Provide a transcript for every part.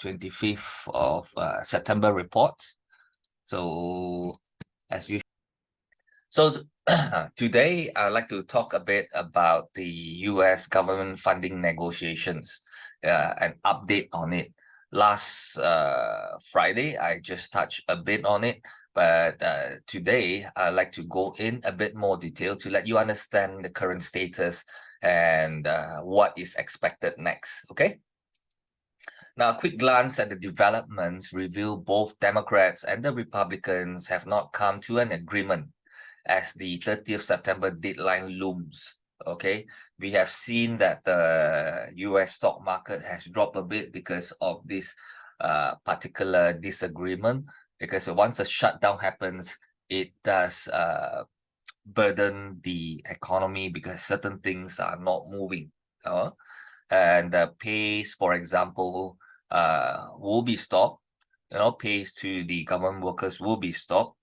25th of September report. So as you today I'd like to talk a bit about the US government funding negotiations, an update on it. Last Friday I just touched a bit on it, but today I'd like to go in a bit more detail to let you understand the current status and what is expected next. Okay. Now, a quick glance at the developments reveal both Democrats and the Republicans have not come to an agreement as the 30th September deadline looms. Okay, we have seen that the US stock market has dropped a bit because of this particular disagreement, because once a shutdown happens, it does burden the economy because certain things are not moving. And the pays, for example, will be stopped. Pays to the government workers will be stopped,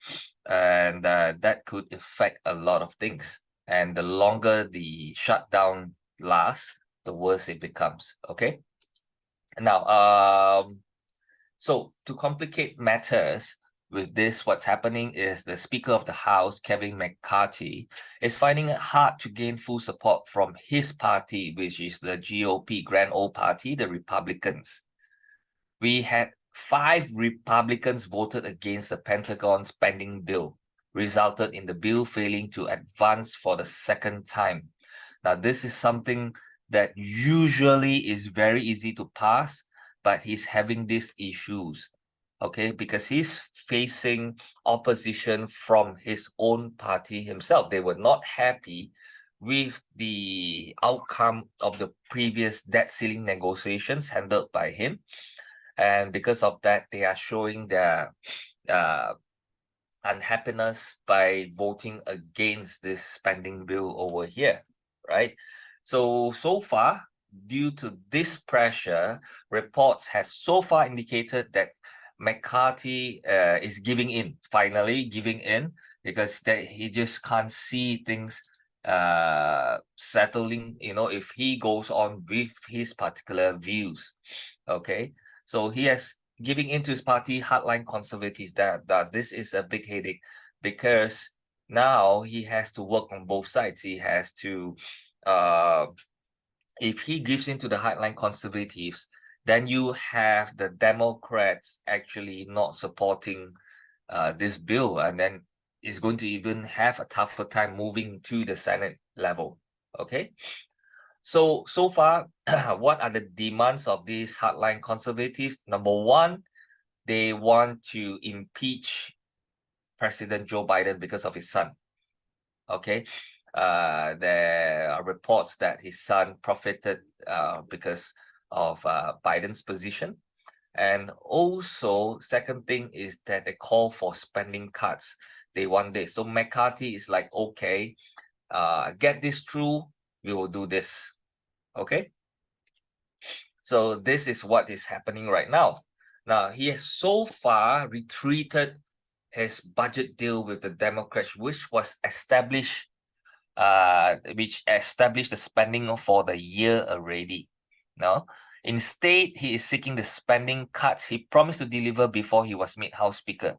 and that could affect a lot of things. And the longer the shutdown lasts, the worse it becomes. Okay. Now, so to complicate matters with this, what's happening is the Speaker of the House, Kevin McCarthy, is finding it hard to gain full support from his party, which is the GOP, Grand Old Party, the Republicans. We had 5 Republicans voted against the Pentagon spending bill, resulted in the bill failing to advance for the second time. Now, this is something that usually is very easy to pass, but he's having these issues, okay, because he's facing opposition from his own party himself. They were not happy with the outcome of the previous debt ceiling negotiations handled by him. And because of that, they are showing their unhappiness by voting against this spending bill over here, right? So far, due to this pressure, reports have so far indicated that McCarthy is giving in, finally giving in, because he just can't see things settling, if he goes on with his particular views. Okay, so he has giving into his party hardline conservatives. That this is a big headache, because now he has to work on both sides. He has to if he gives into the hardline conservatives, then you have the Democrats actually not supporting this bill, and then is going to even have a tougher time moving to the Senate level. Okay, so far, what are the demands of these hardline conservative? Number one, they want to impeach President Joe Biden because of his son. Okay, there are reports that his son profited because of Biden's position. And also, second thing is that they call for spending cuts. They want this. So McCarthy is like, okay, get this through, we will do this. Okay. So this is what is happening right now. Now, he has so far retreated his budget deal with the Democrats, which was established, the spending for the year already. Now, instead, he is seeking the spending cuts he promised to deliver before he was made House Speaker.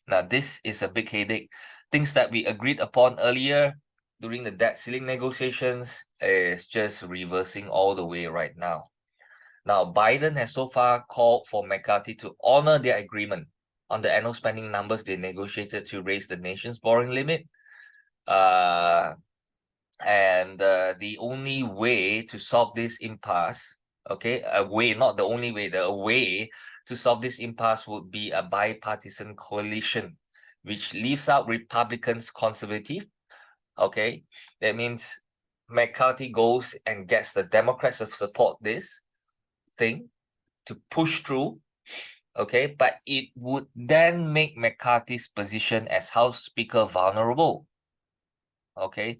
Now, this is a big headache. Things that we agreed upon earlier during the debt ceiling negotiations is just reversing all the way right now. Now, Biden has so far called for McCarthy to honor their agreement on the annual spending numbers they negotiated to raise the nation's borrowing limit. The only way to solve this impasse, okay, not the only way, the way to solve this impasse would be a bipartisan coalition, which leaves out Republicans, conservative. Okay, that means McCarthy goes and gets the Democrats to support this thing to push through. Okay, but it would then make McCarthy's position as House Speaker vulnerable. Okay,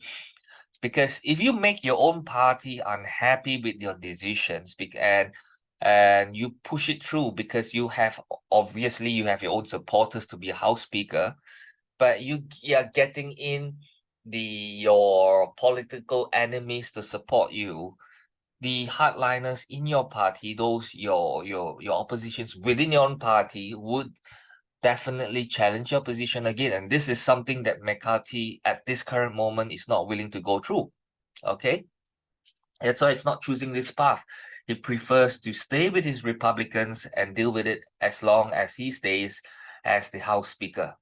because if you make your own party unhappy with your decisions, and you push it through, because you have your own supporters to be a House Speaker, but you are getting in your political enemies to support you, the hardliners in your party, those your oppositions within your own party, would definitely challenge your position again. And this is something that McCarthy at this current moment is not willing to go through. Okay. That's why it's not choosing this path. He prefers to stay with his Republicans and deal with it as long as he stays as the House Speaker.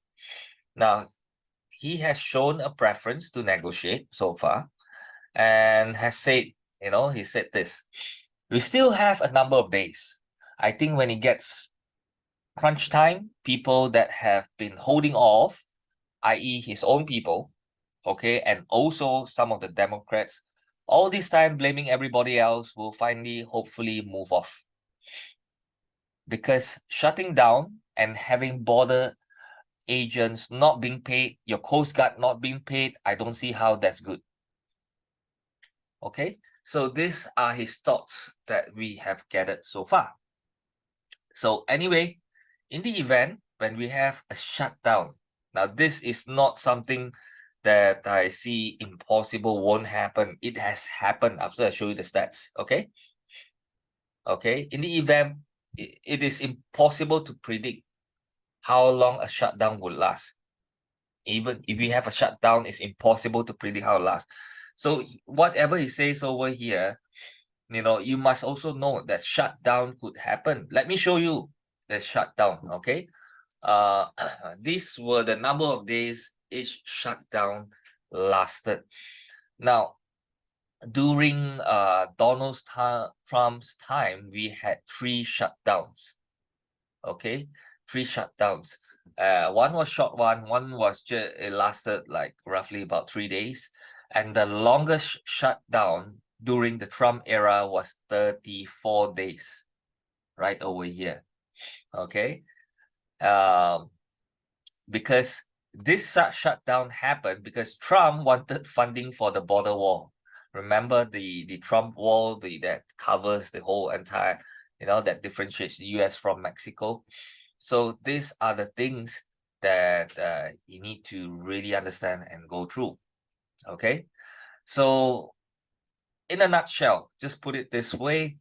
Now, he has shown a preference to negotiate so far and has said, he said this: we still have a number of days. I think when it gets crunch time, people that have been holding off, i.e. his own people, okay, and also some of the Democrats, all this time blaming everybody else, will finally, hopefully, move off. Because shutting down and having border agents not being paid, your Coast Guard not being paid, I don't see how that's good. Okay, so these are his thoughts that we have gathered so far. So anyway, in the event when we have a shutdown, now this is not something that I see impossible won't happen. It has happened after I show you the stats. Okay. Okay. In the event, it is impossible to predict how long a shutdown would last. Even if we have a shutdown, it's impossible to predict how it lasts. So whatever he says over here, you must also know that shutdown could happen. Let me show you the shutdown. Okay. These were the number of days each shutdown lasted. Now, during Donald Trump's time, we had 3 shutdowns. Okay, 3 shutdowns. One was short one was just, it lasted like roughly about 3 days, and the longest shutdown during the Trump era was 34 days, right over here. Okay, because this shutdown happened because Trump wanted funding for the border wall. Remember the Trump wall, that covers the whole entire, that differentiates the US from Mexico. So these are the things that you need to really understand and go through. Okay, so in a nutshell, just put it this way,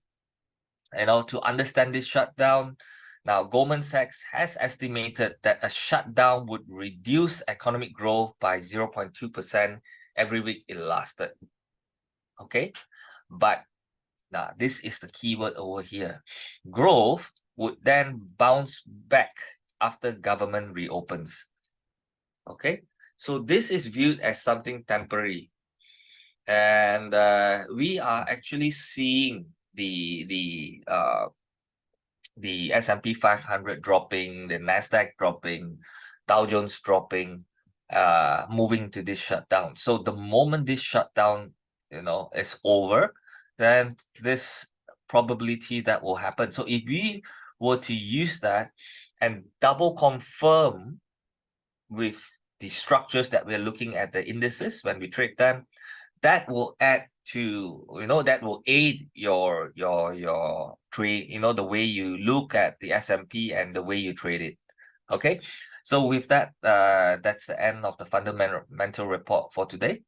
to understand this shutdown. Now, Goldman Sachs has estimated that a shutdown would reduce economic growth by 0.2% every week it lasted. Okay, but now this is the keyword over here. Growth would then bounce back after government reopens. Okay, so this is viewed as something temporary, and we are actually seeing the S&P 500 dropping, the Nasdaq dropping, Dow Jones dropping, moving to this shutdown. So the moment this shutdown, is over, then this probability that will happen. So if we were to use that and double confirm with the structures that we're looking at the indices when we trade them, that will add to, that will aid your trade, the way you look at the S&P and the way you trade it. Okay, so with that, that's the end of the fundamental report for today.